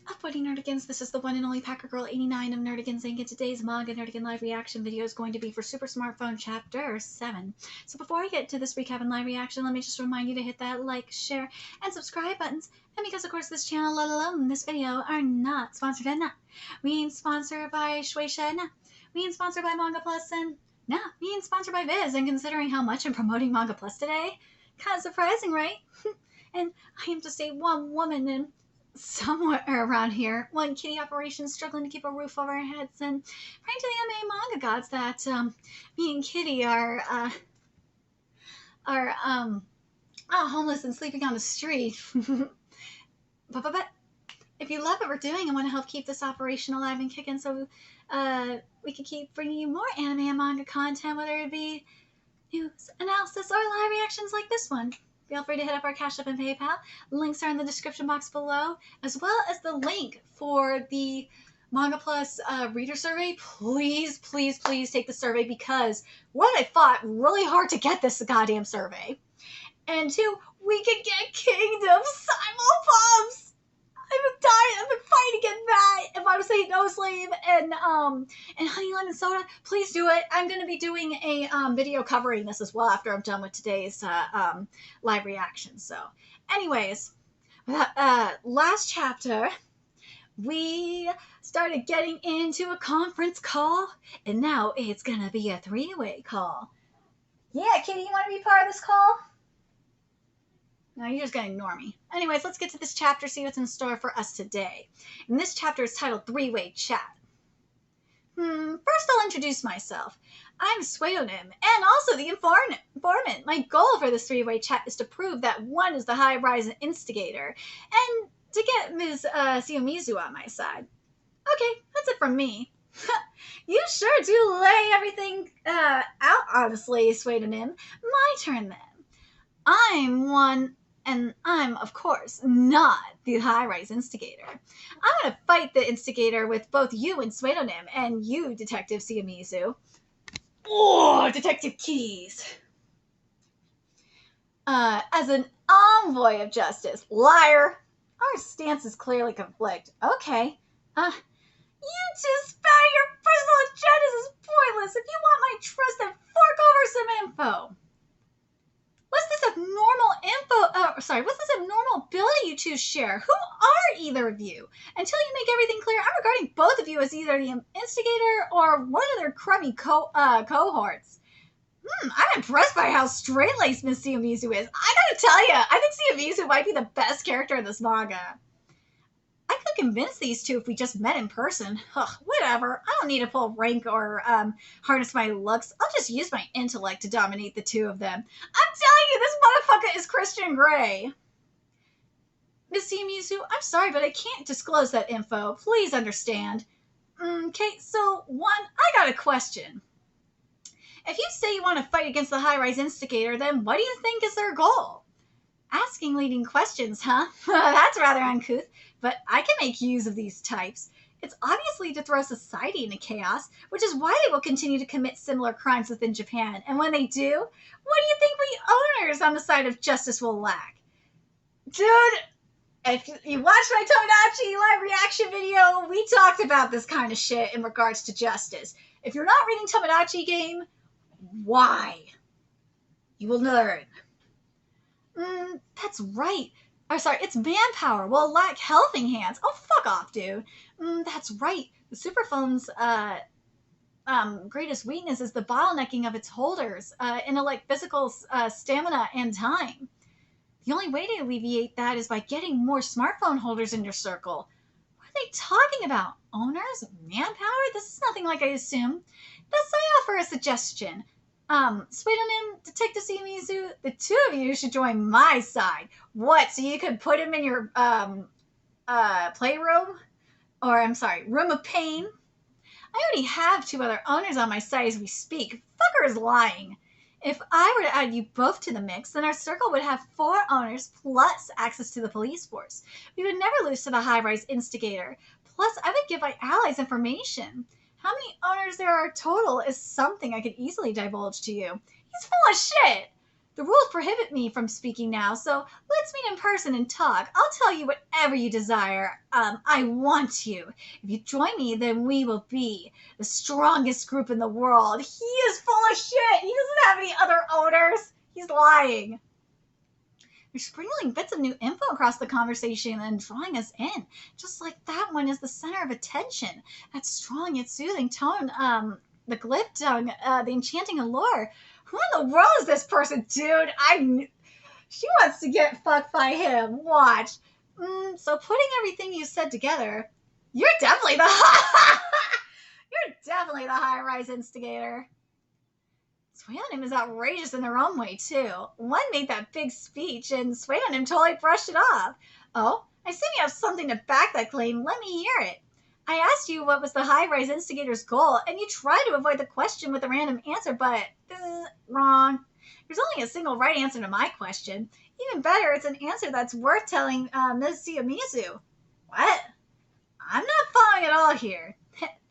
Upvoting Nerdigans, this is the one and only Packer Girl 89 of Nerdigans Inc. And today's Manga Nerdigan live reaction video is going to be for Super Smartphone Chapter 7. So before I get to this recap and live reaction, let me just remind you to hit that like, share, and subscribe buttons. And because of course this channel, let alone this video, are not sponsored and we ain't sponsored by Shueisha and we ain't sponsored by Manga Plus and we ain't sponsored by Viz. And considering how much I'm promoting Manga Plus today, kind of surprising, right? And I am just a one woman and somewhere around here, one kitty operation struggling to keep a roof over our heads, and praying to the MA manga gods that me and Kitty are homeless and sleeping on the street. but if you love what we're doing and want to help keep this operation alive and kicking, so we can keep bringing you more anime and manga content, whether it be news, analysis, or live reactions like this one, feel free to hit up our Cash App and PayPal. Links are in the description box below, as well as the link for the Manga Plus reader survey. Please, please, please take the survey, because one, I fought really hard to get this goddamn survey, and two, we can get Kingdom simulpubs. I've been fighting against that. If I was saying No Slave and Honey Lemon Soda, please do it. I'm going to be doing a video covering this as well after I'm done with today's live reaction. So, anyways, last chapter, we started getting into a conference call, and now it's going to be a three-way call. Yeah, Kitty, you want to be part of this call? No, you're just going to ignore me. Anyways, let's get to this chapter, see what's in store for us today. And this chapter is titled Three-Way Chat. First I'll introduce myself. I'm Pseudonym, and also the informant. My goal for this three-way chat is to prove that one is the high-rise instigator, and to get Ms. Siomizu on my side. Okay, that's it from me. You sure do lay everything out, honestly, Pseudonym. My turn, then. I'm one... And I'm, of course, not the high-rise instigator. I'm going to fight the instigator with both you and Pseudonym, and you, Detective Siomizu. Oh, Detective Keys. As an envoy of justice. Liar. Our stances clearly conflict. Okay. You two spouting your personal agendas is pointless. If you want my trust, then fork over some info. What's this abnormal ability you two share? Who are either of you? Until you make everything clear, I'm regarding both of you as either the instigator or one of their crummy cohorts. I'm impressed by how straight-laced Miss Siomizu is. I gotta tell ya, I think Siomizu might be the best character in this manga. I could convince these two if we just met in person. Ugh, whatever. I don't need to pull rank or harness my looks. I'll just use my intellect to dominate the two of them. I'm telling you, this motherfucker is Christian Grey. Miss Siomizu, I'm sorry, but I can't disclose that info. Please understand. Okay, so one, I got a question. If you say you want to fight against the high-rise instigator, then what do you think is their goal? Asking leading questions, huh? That's rather uncouth, but I can make use of these types. It's obviously to throw society into chaos, which is why they will continue to commit similar crimes within Japan. And when they do, what do you think we owners on the side of justice will lack? Dude, if you watched my Tomodachi live reaction video, we talked about this kind of shit in regards to justice. If you're not reading Tomodachi Game, why? You will learn. That's right. Oh, sorry, it's manpower. Will lack helping hands. Oh, fuck off, dude. That's right. The Superphone's greatest weakness is the bottlenecking of its holders in physical stamina and time. The only way to alleviate that is by getting more smartphone holders in your circle. What are they talking about? Owners? Manpower? This is nothing like I assume. Thus, I offer a suggestion. Pseudonym, Detective Siomizu, the two of you should join my side. What, so you could put him in your, playroom? Or, I'm sorry, room of pain? I already have two other owners on my side as we speak. Fucker is lying. If I were to add you both to the mix, then our circle would have 4 owners plus access to the police force. We would never lose to the high-rise instigator. Plus, I would give my allies information. How many owners there are total is something I could easily divulge to you. He's full of shit. The rules prohibit me from speaking now, so let's meet in person and talk. I'll tell you whatever you desire. I want you. If you join me, then we will be the strongest group in the world. He is full of shit. He doesn't have any other owners. He's lying. You're sprinkling bits of new info across the conversation and drawing us in, just like that one is the center of attention. That strong yet soothing tone, the glyph tongue, the enchanting allure. Who in the world is this person, dude? She wants to get fucked by him. Watch. So putting everything you said together, you're definitely the you're definitely the high-rise instigator. Sweating is outrageous in their own way, too. One made that big speech, and Sweating totally brushed it off. Oh, I see you have something to back that claim. Let me hear it. I asked you what was the high-rise instigator's goal, and you tried to avoid the question with a random answer, but wrong. There's only a single right answer to my question. Even better, it's an answer that's worth telling Ms. Shimizu. What? I'm not following at all here.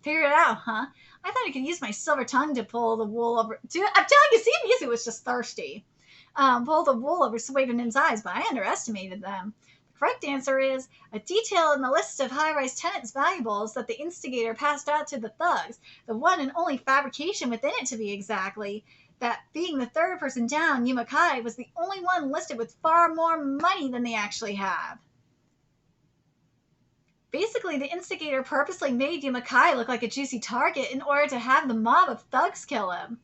Figure it out, huh? I thought I could use my silver tongue to pull the wool over... Dude, I'm telling you, Shimizu was just thirsty. Pull the wool over Suedenim's eyes, but I underestimated them. The correct answer is a detail in the list of high-rise tenants' valuables that the instigator passed out to the thugs, the one and only fabrication within it to be exactly. That being the third person down, Yumakai was the only one listed with far more money than they actually have. Basically, the instigator purposely made Yumakai look like a juicy target in order to have the mob of thugs kill him.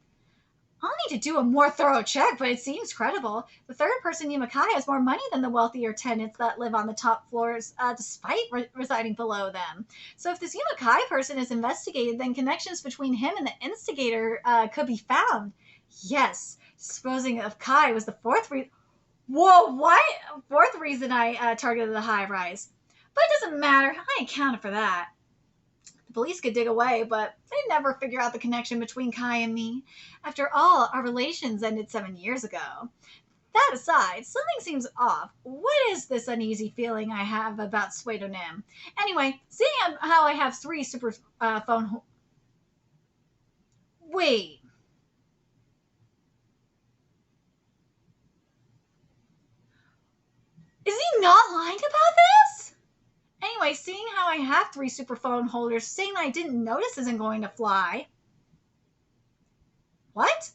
I'll need to do a more thorough check, but it seems credible. The third person, Yumakai, has more money than the wealthier tenants that live on the top floors, despite residing below them. So if this Yumakai person is investigated, then connections between him and the instigator could be found. Yes, disposing of Kai was the fourth reason. Whoa, what? Fourth reason I targeted the high rise. But it doesn't matter. I accounted for that. The police could dig away, but they'd never figure out the connection between Kai and me. After all, our relations ended 7 years ago. That aside, something seems off. What is this uneasy feeling I have about Suedonym? Anyway, seeing how I have 3 super phone... Wait. Is he not lying about this? Anyway, seeing how I have 3 super phone holders, saying that I didn't notice isn't going to fly. What?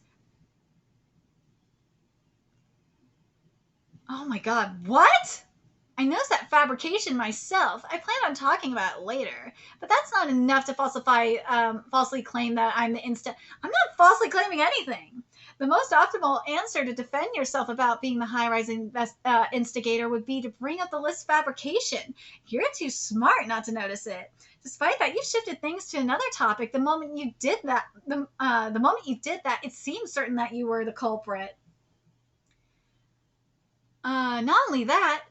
Oh my god, what? I noticed that fabrication myself. I plan on talking about it later. But that's not enough to falsely claim that I'm the I'm not falsely claiming anything. The most optimal answer to defend yourself about being the high-rise instigator would be to bring up the list fabrication. You're too smart not to notice it. Despite that, you shifted things to another topic the moment you did that. The moment you did that, it seemed certain that you were the culprit. Not only that,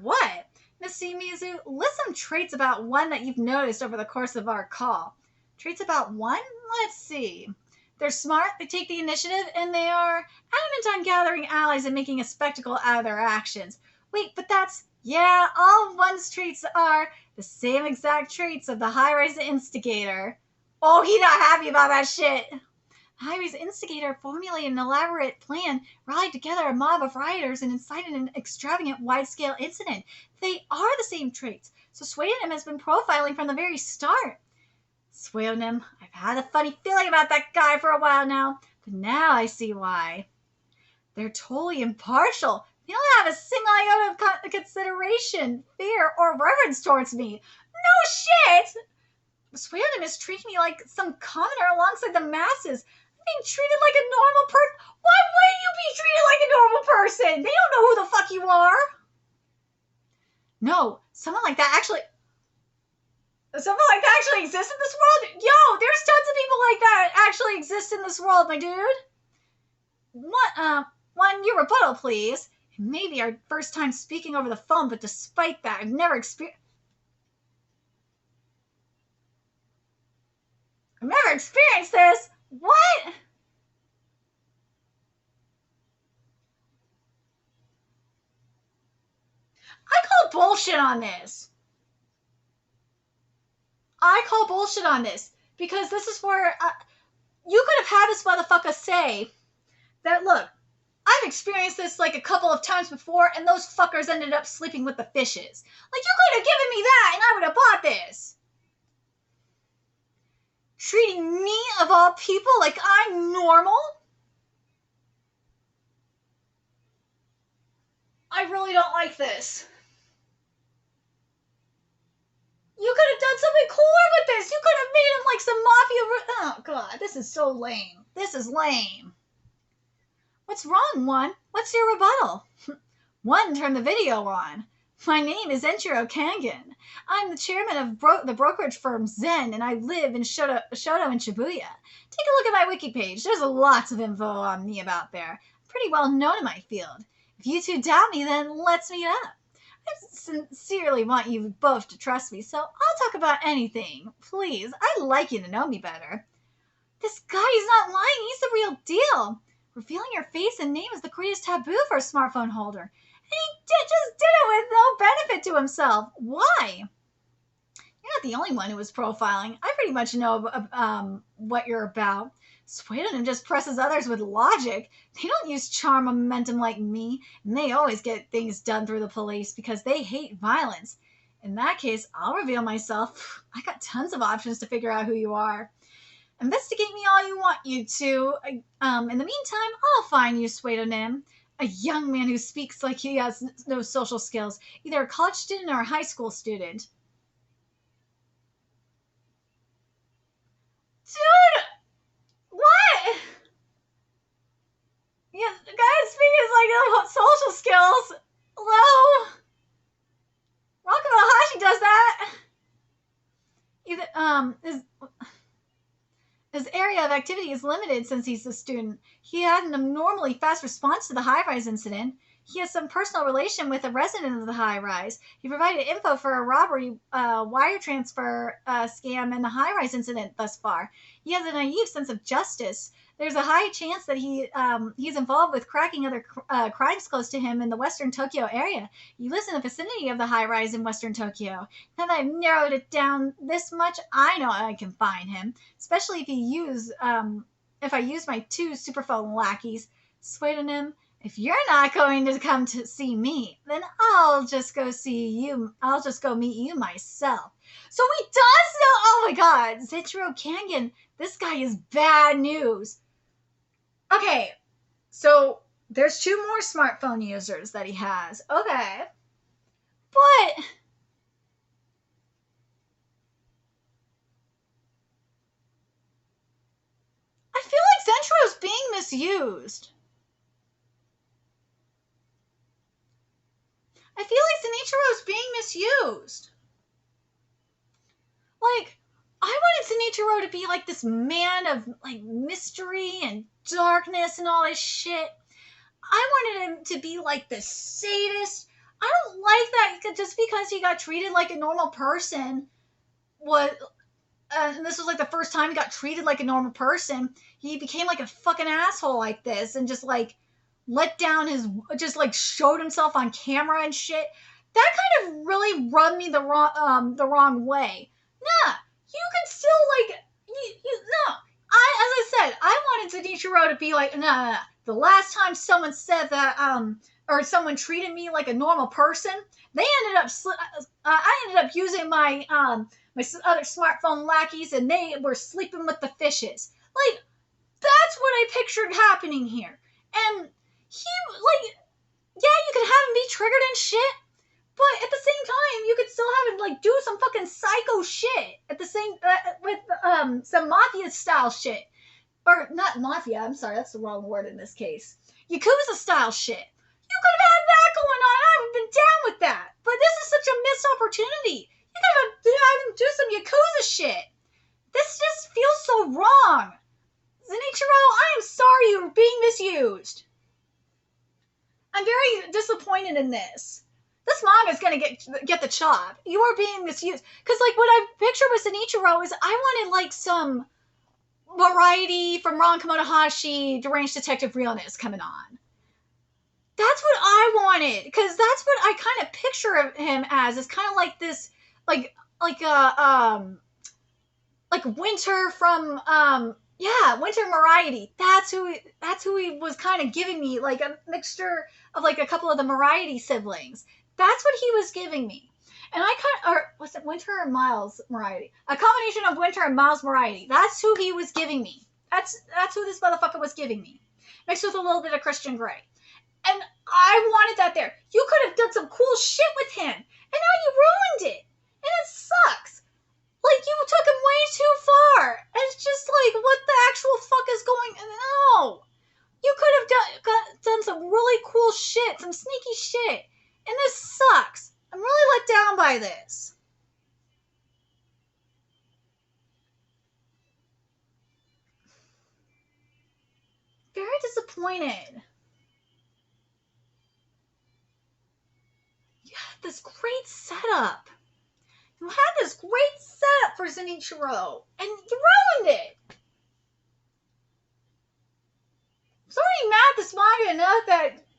what? Miss Shimizu, list some traits about one that you've noticed over the course of our call. Traits about one? Let's see. They're smart, they take the initiative, and they are adamant on gathering allies and making a spectacle out of their actions. Wait, but that's... Yeah, all of one's traits are the same exact traits of the high-rise instigator. Oh, he's not happy about that shit. High-rise instigator formulated an elaborate plan, rallied together a mob of rioters, and incited an extravagant wide-scale incident. They are the same traits, so Suedonym has been profiling from the very start. Suedonym, I've had a funny feeling about that guy for a while now, but now I see why. They're totally impartial. They don't have a single iota of consideration, fear, or reverence towards me. No shit! Suedonym is treating me like some commoner alongside the masses. Being treated like a normal person. Why wouldn't you be treated like a normal person? They don't know who the fuck you are. No, someone like that actually exists in this world? Yo, there's tons of people like that actually exist in this world, my dude. One, your rebuttal, please. It may be our first time speaking over the phone, but despite that, I've never experienced this. What? I call bullshit on this. Because this is where you could have had this motherfucker say that, look, I've experienced this like a couple of times before, and those fuckers ended up sleeping with the fishes. Like, you could have given me that, and I would have bought this. Treating me, of all people, like I'm normal? I really don't like this. You could have done something cooler with this. You could have made him like some mafia. Oh, God, this is so lame. This is lame. What's wrong, One? What's your rebuttal? One, turn the video on. My name is ZENICHIRO Kangen. I'm the chairman of the brokerage firm Zen, and I live in Shoto in Shibuya. Take a look at my wiki page. There's lots of info on me about there. I'm pretty well known in my field. If you two doubt me, then let's meet up. I sincerely want you both to trust me, so I'll talk about anything. Please, I'd like you to know me better. This guy is not lying. He's the real deal. Revealing your face and name is the greatest taboo for a smartphone holder. And he just did it with no benefit to himself. Why? You're not the only one who was profiling. I pretty much know what you're about. Pseudonym just presses others with logic. They don't use charm or momentum like me, and they always get things done through the police because they hate violence. In that case, I'll reveal myself. I got tons of options to figure out who you are. Investigate me all you want you to. In the meantime, I'll find you, pseudonym. A young man who speaks like he has no social skills, either a college student or a high school student. Dude! What? Yeah, the guy speaking is like no social skills. Hello? Rakabahashi does that. His area of activity is limited since he's a student. He had an abnormally fast response to the high-rise incident. He has some personal relation with a resident of the high-rise. He provided info for a robbery wire transfer scam and the high-rise incident thus far. He has a naive sense of justice. There's a high chance that he's involved with cracking other crimes close to him in the western Tokyo area. He lives in the vicinity of the high-rise in western Tokyo. Now that I've narrowed it down this much, I know I can find him, especially if I use my 2 superphone lackeys. Pseudonym, if you're not going to come to see me, then I'll just go see you. I'll just go meet you myself. So he does know. Oh my God, ZENICHIRO Kangen. This guy is bad news. Okay, so there's 2 more smartphone users that he has. Okay, but I feel like ZENICHIRO's being misused. I feel like ZENICHIRO's being misused. Like, I wanted ZENICHIRO to be like this man of like mystery and darkness and all this shit. I wanted him to be like the sadist. I don't like that just because he got treated like a normal person. And this was like the first time he got treated like a normal person. He became like a fucking asshole like this and just like let down just like showed himself on camera and shit. That kind of really rubbed me the wrong way. Nah, you can still like no. As I said, I wanted ZENICHIRO to be like, nah. The last time someone said that or someone treated me like a normal person, they ended up I ended up using my my other smartphone lackeys, and they were sleeping with the fishes. Like, that's what I pictured happening here. And he, like, yeah, you could have him be triggered and shit, but at the same time, you could still have him, like, do some fucking psycho shit at the same, with, some mafia-style shit. Or, not mafia, I'm sorry, that's the wrong word in this case. Yakuza-style shit. You could have had that going on, I would have been down with that. But this is such a missed opportunity. You could have him do some Yakuza shit. This just feels so wrong. ZENICHIRO, I am sorry you're being misused. I'm very disappointed in this. This manga's gonna get the chop. You are being misused. Because, like, what I picture with ZENICHIRO is I wanted, like, some variety from Ron Kamotohashi, Deranged Detective Realness coming on. That's what I wanted. Because that's what I kind of picture him as. It's kind of like this, like Winter from, Yeah, Winter Variety. That's who he was kind of giving me, like a mixture of like a couple of the Variety siblings. That's what he was giving me. And I kind of, or was it Winter or Miles Variety? A combination of Winter and Miles Variety. That's who he was giving me. That's who this motherfucker was giving me. Mixed with a little bit of Christian Grey. And I wanted that there. You could have done some cool shit with him. And now you ruined it. And it sucks. Like, you took him way too far. And it's just like, what the actual fuck is going on? No. You could have done some really cool shit, some sneaky shit. And this sucks. I'm really let down by this. Very disappointed. You had this great setup. You had this great setup for ZENICHIRO, and you ruined it. I was already mad at this manga enough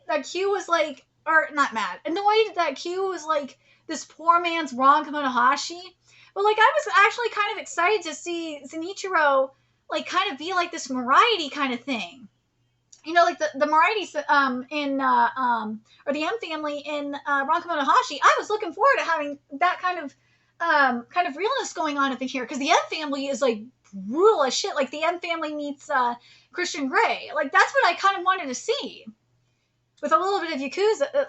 that Q was like, or not mad, annoyed that Q was like this poor man's Ron Kamonohashi. But like, I was actually kind of excited to see ZENICHIRO like kind of be like this Variety kind of thing. You know, like the Varieties or the M family in Ron Kamonohashi. I was looking forward to having that kind of realness going on up in here, because the M family is like brutal as shit. Like the M family meets Christian Grey. Like that's what I kind of wanted to see, with a little bit of Yakuza.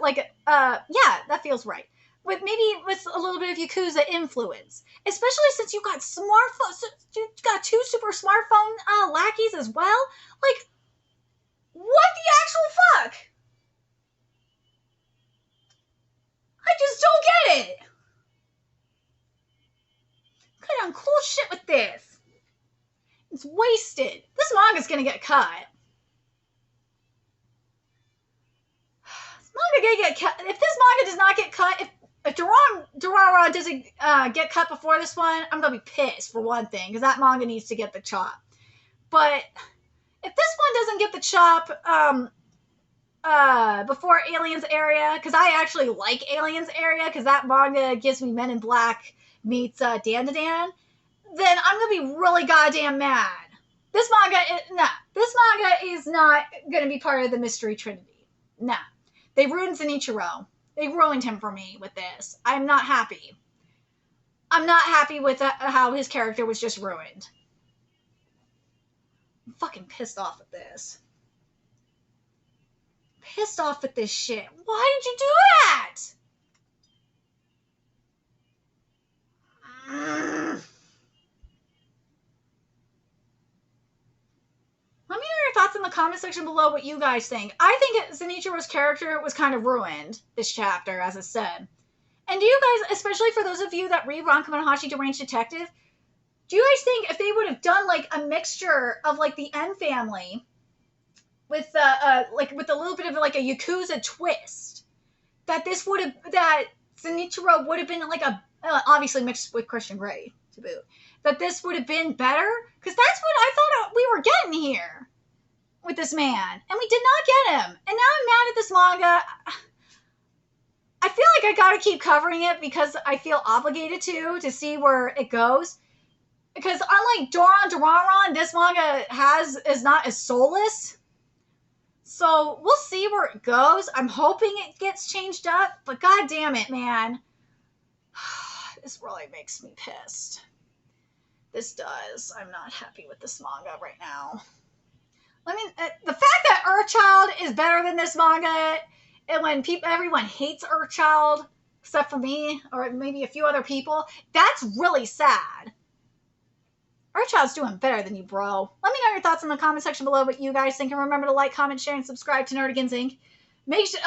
Yeah, that feels right. With a little bit of Yakuza influence, especially since you got smartphones. You got 2 super smartphone lackeys as well. Like, what the actual fuck? I just don't get it. Could have done cool shit with this. It's wasted. This manga's gonna get cut. This manga gonna get cut. If this manga does not get cut, if Durara doesn't get cut before this one, I'm gonna be pissed for one thing, because that manga needs to get the chop. But if this one doesn't get the chop before Aliens Area, because I actually like Aliens Area, because that manga gives me Men in Black meets Dandadan, then I'm gonna be really goddamn mad. This manga is not gonna be part of the Mystery Trinity. Nah. They ruined ZENICHIRO. They ruined him for me with this. I'm not happy. I'm not happy with how his character was just ruined. I'm fucking pissed off at this. Pissed off at this shit. Why did you do that? Let me know your thoughts in the comment section below what you guys think. I think ZENICHIRO's character was kind of ruined this chapter, as I said. And do you guys, especially for those of you that read Ron Kamonohashi Deranged Detective, do you guys think if they would have done like a mixture of like the N family with a little bit of like a Yakuza twist, that ZENICHIRO would have been like a obviously mixed with Christian Grey to boot, that this would have been better? Because that's what I thought we were getting here with this man, and we did not get him. And now I'm mad at this manga. I feel like I gotta keep covering it because I feel obligated to see where it goes. Because unlike Doran, this manga is not as soulless. So we'll see where it goes. I'm hoping it gets changed up, but god damn it, man. This really makes me pissed. This does. I'm not happy with this manga right now. I mean, the fact that Earthchild is better than this manga, and when everyone hates Earthchild, except for me, or maybe a few other people, that's really sad. Earthchild's doing better than you, bro. Let me know your thoughts in the comment section below what you guys think, and remember to like, comment, share, and subscribe to Nerdigans Inc.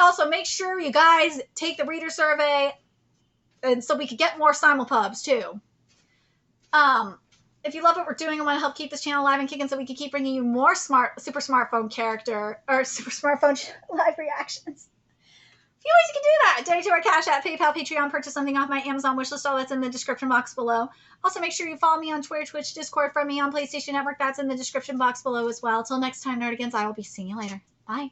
Also, make sure you guys take the reader survey, and so we could get more simulpubs, too. If you love what we're doing and want to help keep this channel alive and kicking so we can keep bringing you more super smartphone live reactions, you guys can do that. Donate to our Cash App, PayPal, Patreon, purchase something off my Amazon wishlist. All that's in the description box below. Also, make sure you follow me on Twitter, Twitch, Discord, friend me on PlayStation Network. That's in the description box below as well. Till next time, Nerdigans, I will be seeing you later. Bye.